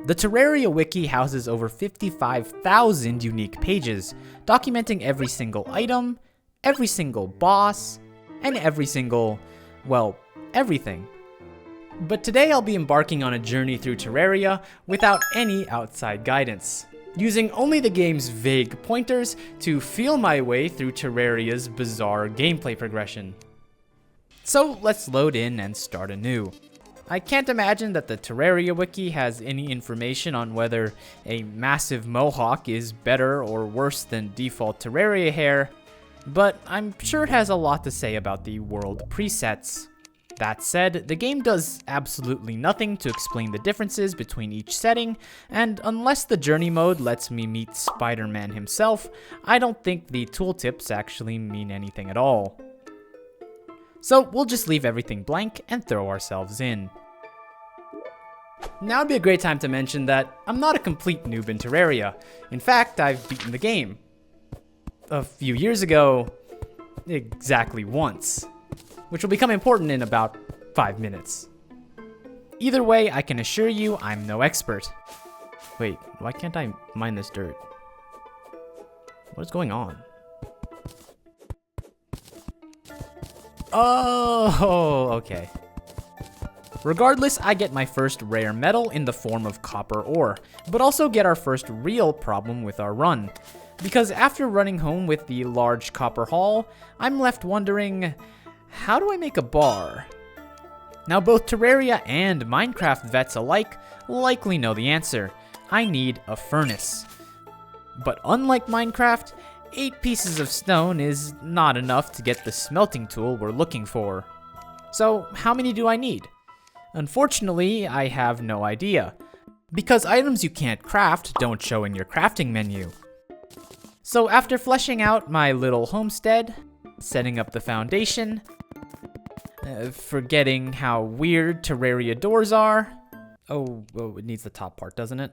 The Terraria Wiki houses over 55,000 unique pages, documenting every single item, every single boss, and every single, well, everything. But today I'll be embarking on a journey through Terraria without any outside guidance, using only the game's vague pointers to feel my way through Terraria's bizarre gameplay progression. So let's load in and start anew. I can't imagine that the Terraria Wiki has any information on whether a massive mohawk is better or worse than default Terraria hair, but I'm sure it has a lot to say about the world presets. That said, the game does absolutely nothing to explain the differences between each setting, and unless the journey mode lets me meet Spider-Man himself, I don't think the tooltips actually mean anything at all. So we'll just leave everything blank and throw ourselves in. Now would be a great time to mention that I'm not a complete noob in Terraria. In fact, I've beaten the game. A few years ago, exactly once, which will become important in about 5 minutes. Either way, I can assure you I'm no expert. Wait, why can't I mine this dirt? What is going on? Oh, okay. Regardless, I get my first rare metal in the form of copper ore, but also get our first real problem with our run. Because after running home with the large copper haul, I'm left wondering, how do I make a bar? Now both Terraria and Minecraft vets alike likely know the answer. I need a furnace. But unlike Minecraft, 8 pieces of stone is not enough to get the smelting tool we're looking for. So how many do I need? Unfortunately, I have no idea, because items you can't craft don't show in your crafting menu. So after fleshing out my little homestead, setting up the foundation, forgetting how weird Terraria doors are. Oh, it needs the top part, doesn't it?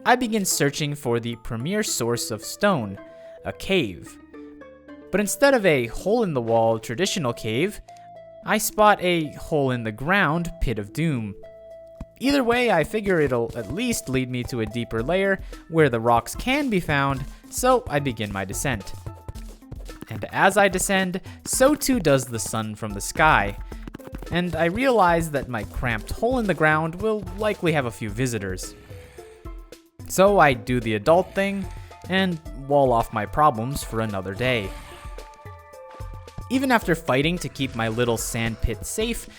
I begin searching for the premier source of stone, a cave. But instead of a hole-in-the-wall traditional cave, I spot a hole-in-the-ground pit of doom. Either way, I figure it'll at least lead me to a deeper layer where the rocks can be found, so I begin my descent. And as I descend, so too does the sun from the sky, and I realize that my cramped hole in the ground will likely have a few visitors. So I do the adult thing, and wall off my problems for another day. Even after fighting to keep my little sand pit safe...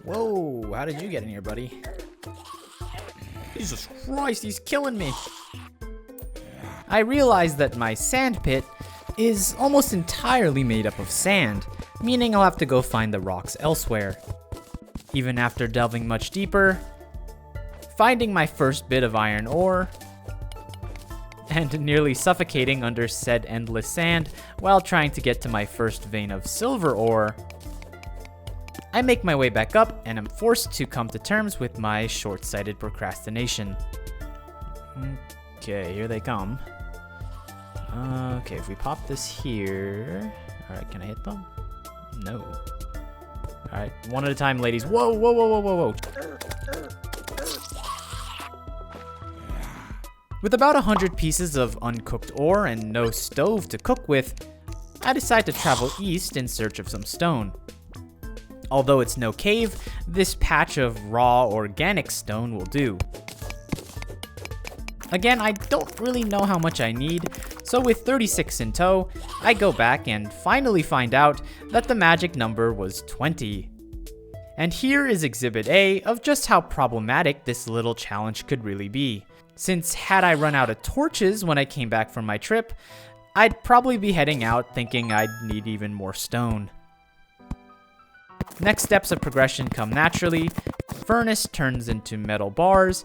Whoa, how did you get in here, buddy? Jesus Christ, he's killing me! I realize that my sand pit is almost entirely made up of sand, meaning I'll have to go find the rocks elsewhere. Even after delving much deeper, finding my first bit of iron ore, and nearly suffocating under said endless sand while trying to get to my first vein of silver ore, I make my way back up and am forced to come to terms with my short-sighted procrastination. Okay, here they come. Okay, if we pop this here... Alright, can I hit them? No. Alright, one at a time, ladies. Whoa, whoa, whoa, whoa, whoa, whoa. With about 100 pieces of uncooked ore and no stove to cook with, I decide to travel east in search of some stone. Although it's no cave, this patch of raw organic stone will do. Again, I don't really know how much I need, so with 36 in tow, I go back and finally find out that the magic number was 20. And here is Exhibit A of just how problematic this little challenge could really be. Since had I run out of torches when I came back from my trip, I'd probably be heading out thinking I'd need even more stone. Next steps of progression come naturally. Furnace turns into metal bars,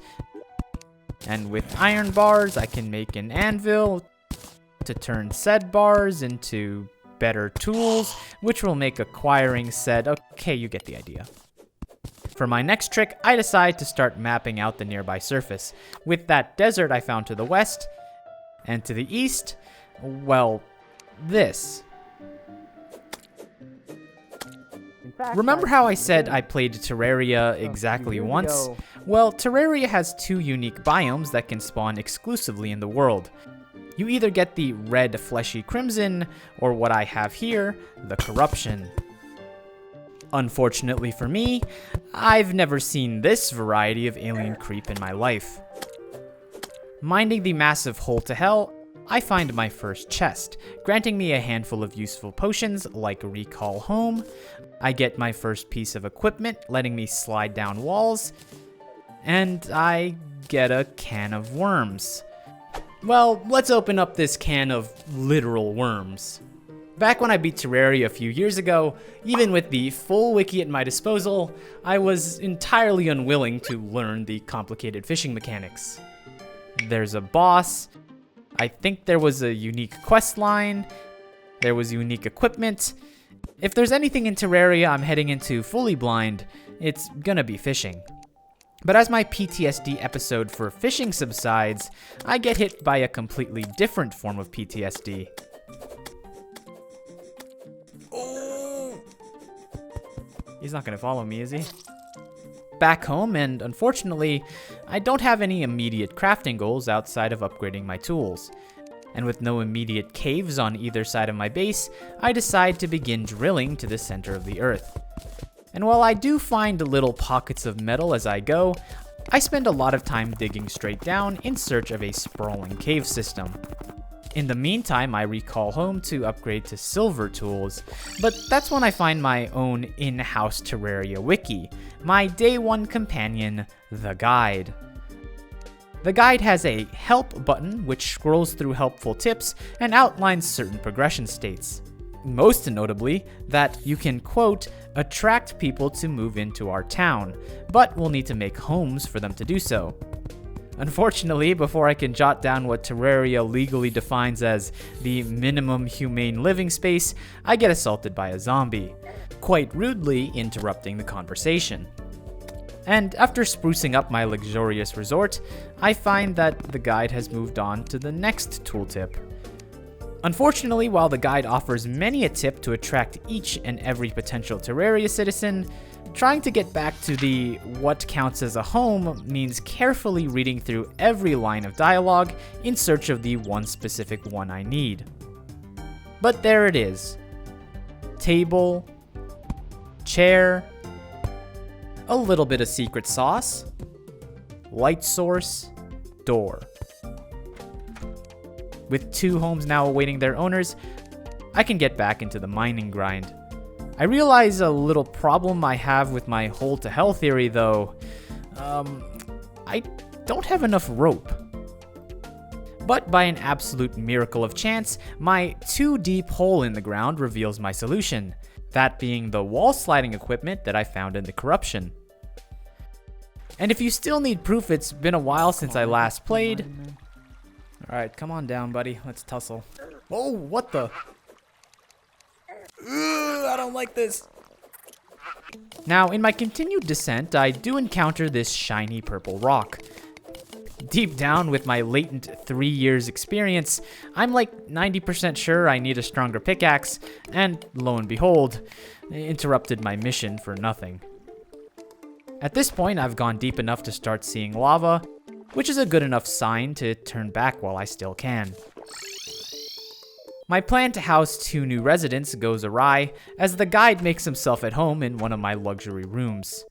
and with iron bars I can make an anvil to turn said bars into better tools, which will make acquiring said... Okay, you get the idea. For my next trick, I decide to start mapping out the nearby surface, with that desert I found to the west, and to the east, well, this. Remember how I said I played Terraria exactly once? Well, Terraria has 2 unique biomes that can spawn exclusively in the world. You either get the red fleshy crimson, or what I have here, the corruption. Unfortunately for me, I've never seen this variety of alien creep in my life. Minding the massive hole to hell, I find my first chest, granting me a handful of useful potions like Recall Home. I get my first piece of equipment, letting me slide down walls, and I get a can of worms. Well, let's open up this can of literal worms. Back when I beat Terraria a few years ago, even with the full wiki at my disposal, I was entirely unwilling to learn the complicated fishing mechanics. There's a boss, I think there was a unique quest line, there was unique equipment. If there's anything in Terraria I'm heading into fully blind, it's gonna be fishing. But as my PTSD episode for fishing subsides, I get hit by a completely different form of PTSD. Oh! He's not gonna follow me, is he? Back home, and unfortunately, I don't have any immediate crafting goals outside of upgrading my tools. And with no immediate caves on either side of my base, I decide to begin drilling to the center of the earth. And while I do find little pockets of metal as I go, I spend a lot of time digging straight down in search of a sprawling cave system. In the meantime, I recall home to upgrade to silver tools, but that's when I find my own in-house Terraria Wiki, my day one companion, the guide. The guide has a help button which scrolls through helpful tips and outlines certain progression states. Most notably, that you can, quote, attract people to move into our town, but we'll need to make homes for them to do so. Unfortunately, before I can jot down what Terraria legally defines as the minimum humane living space, I get assaulted by a zombie, quite rudely interrupting the conversation. And after sprucing up my luxurious resort, I find that the guide has moved on to the next tooltip. Unfortunately, while the guide offers many a tip to attract each and every potential Terraria citizen, trying to get back to the what counts as a home means carefully reading through every line of dialogue in search of the one specific one I need. But there it is. Table, chair, a little bit of secret sauce, light source, door. With 2 homes now awaiting their owners, I can get back into the mining grind. I realize a little problem I have with my hole to hell theory though. I don't have enough rope. But by an absolute miracle of chance, my 2-deep hole in the ground reveals my solution, that being the wall sliding equipment that I found in the corruption. And if you still need proof it's been a while since I last played... Alright, come on down, buddy. Let's tussle. Oh, what the? Ugh, I don't like this. Now, in my continued descent, I do encounter this shiny purple rock. Deep down, with my latent 3 years experience, I'm like 90% sure I need a stronger pickaxe, and lo and behold, interrupted my mission for nothing. At this point, I've gone deep enough to start seeing lava, which is a good enough sign to turn back while I still can. My plan to house 2 new residents goes awry as the guide makes himself at home in one of my luxury rooms.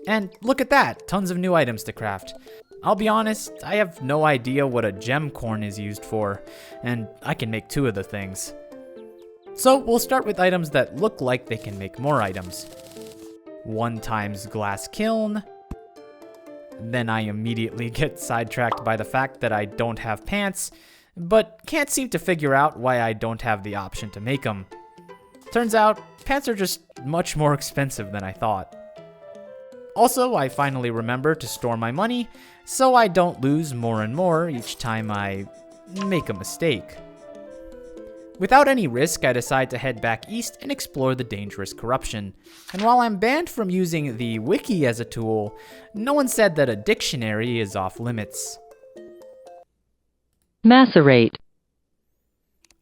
And look at that, tons of new items to craft. I'll be honest, I have no idea what a gem corn is used for, and I can make 2 of the things. So we'll start with items that look like they can make more items. 1 times glass kiln. Then I immediately get sidetracked by the fact that I don't have pants, but can't seem to figure out why I don't have the option to make them. Turns out, pants are just much more expensive than I thought. Also, I finally remember to store my money, so I don't lose more and more each time I make a mistake. Without any risk, I decide to head back east and explore the dangerous corruption. And while I'm banned from using the wiki as a tool, no one said that a dictionary is off limits. Macerate.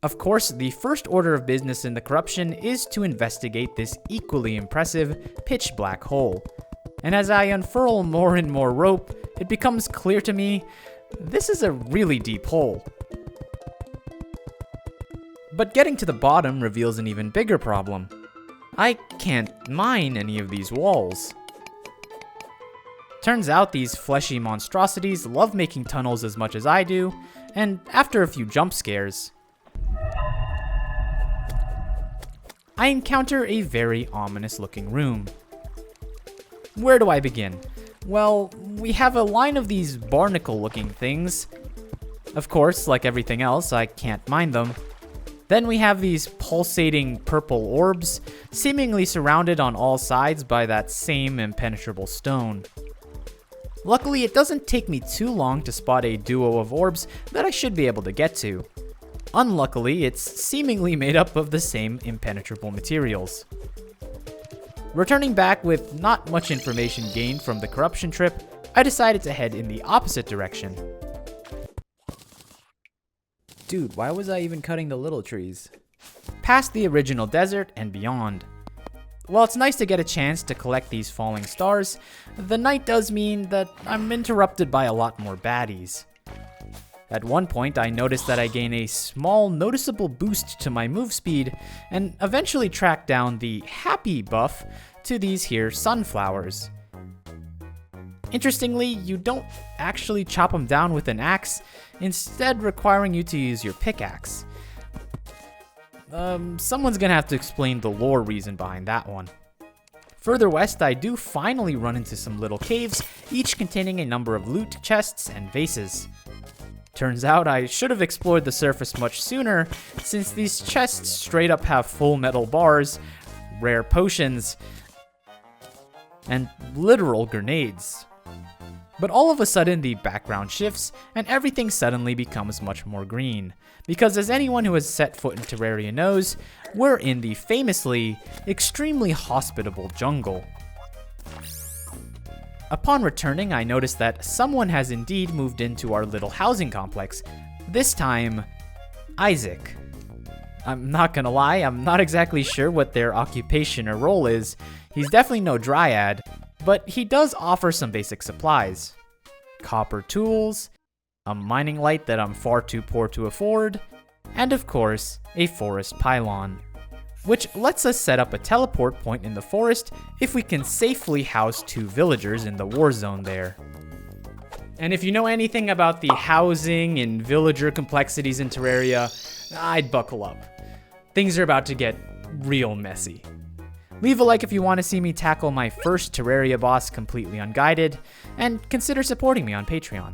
Of course, the first order of business in the corruption is to investigate this equally impressive pitch black hole. And as I unfurl more and more rope, it becomes clear to me, this is a really deep hole. But getting to the bottom reveals an even bigger problem. I can't mine any of these walls. Turns out these fleshy monstrosities love making tunnels as much as I do, and after a few jump scares, I encounter a very ominous looking room. Where do I begin? Well, we have a line of these barnacle looking things. Of course, like everything else, I can't mine them. Then we have these pulsating purple orbs, seemingly surrounded on all sides by that same impenetrable stone. Luckily, it doesn't take me too long to spot a duo of orbs that I should be able to get to. Unluckily, it's seemingly made up of the same impenetrable materials. Returning back with not much information gained from the corruption trip, I decided to head in the opposite direction. Dude, why was I even cutting the little trees? Past the original desert and beyond. While it's nice to get a chance to collect these falling stars, the night does mean that I'm interrupted by a lot more baddies. At one point, I noticed that I gain a small, noticeable boost to my move speed, and eventually track down the happy buff to these here sunflowers. Interestingly, you don't actually chop them down with an axe, instead requiring you to use your pickaxe. Someone's gonna have to explain the lore reason behind that one. Further west, I do finally run into some little caves, each containing a number of loot chests and vases. Turns out I should have explored the surface much sooner, since these chests straight up have full metal bars, rare potions, and literal grenades. But all of a sudden the background shifts, and everything suddenly becomes much more green. Because as anyone who has set foot in Terraria knows, we're in the famously, extremely hospitable jungle. Upon returning, I noticed that someone has indeed moved into our little housing complex. This time, Isaac. I'm not gonna lie, I'm not exactly sure what their occupation or role is. He's definitely no Dryad, but he does offer some basic supplies. Copper tools, a mining light that I'm far too poor to afford, and of course, a forest pylon, which lets us set up a teleport point in the forest if we can safely house 2 villagers in the war zone there. And if you know anything about the housing and villager complexities in Terraria, I'd buckle up. Things are about to get real messy. Leave a like if you want to see me tackle my first Terraria boss completely unguided, and consider supporting me on Patreon.